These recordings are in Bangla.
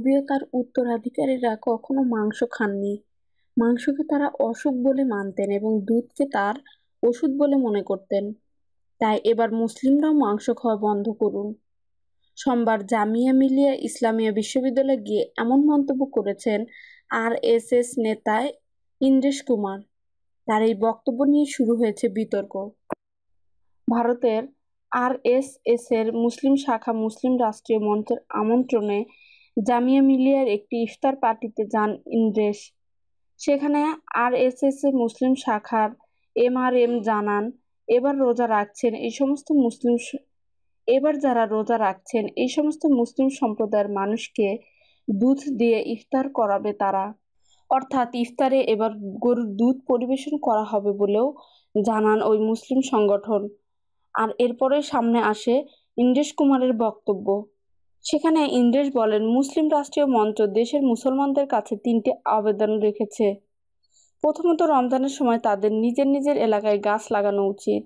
নবী ও তার উত্তরাধিকারীরা কখনো মাংস খাননি। মাংসকে তারা অশুভ বলে মানতেন এবং দুধকে তার ওষুধ বলে মনে করতেন। তাই এবার মুসলিমরাও মাংস খাওয়া বন্ধ করুন। সোমবার জামিয়া মিলিয়া ইসলামিয়া বিশ্ববিদ্যালয়ে গিয়ে এমন মন্তব্য করেছেন আরএসএস নেতা ইন্দ্রেশ কুমার। তার এই বক্তব্য নিয়ে শুরু হয়েছে বিতর্ক। ভারতের আরএসএসের মুসলিম শাখা মুসলিম রাষ্ট্রীয় মঞ্চের আমন্ত্রণে জামিয়া মিলিয়ার একটি ইফতার পার্টিতে যান ইন্দ্রেশ। সেখানে আরএসএসের মুসলিম শাখার এমআরএম জানান, এবার যারা রোজা রাখছেন এই সমস্ত মুসলিম সম্প্রদায়ের মানুষকে দুধ দিয়ে ইফতার করাবে তারা। অর্থাৎ ইফতারে এবার গরুর দুধ পরিবেশন করা হবে বলেও জানান ওই মুসলিম সংগঠন। আর এরপরেই সামনে আসে ইন্দ্রেশ কুমারের বক্তব্য। সেখানে ইন্দ্রেশ বলেন, মুসলিম রাষ্ট্রীয় মঞ্চ দেশের মুসলমানদের কাছে 3টি আবেদন রেখেছে। প্রথমত, রমজানের সময় তাদের নিজের নিজের এলাকায় গাছ লাগানো উচিত।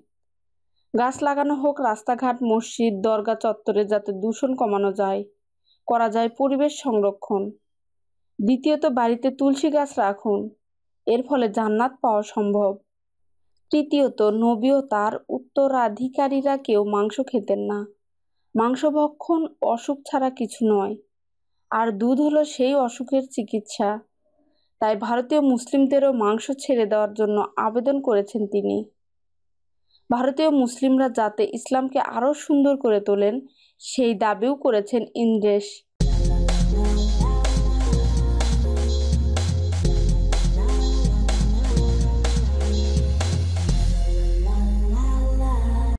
গাছ লাগানো হোক রাস্তাঘাট, মসজিদ, দরগা চত্বরে, যাতে দূষণ করা যায় পরিবেশ সংরক্ষণ। দ্বিতীয়ত, বাড়িতে তুলসী গাছ রাখুন, এর ফলে জান্নাত পাওয়া সম্ভব। তৃতীয়ত, নবী ও তার উত্তরাধিকারীরা কেউ মাংস খেতেন না। মাংস ভক্ষণ অসুখ ছাড়া কিছু নয়, আর দুধ হলো সেই অসুখের চিকিৎসা। তাই ভারতীয় মুসলিমদেরও মাংস ছেড়ে দেওয়ার জন্য আবেদন করেছেন তিনি। ভারতীয় মুসলিমরা যাতে ইসলামকে আরও সুন্দর করে তোলেন সেই দাবিও করেছেন ইন্দ্রেশ।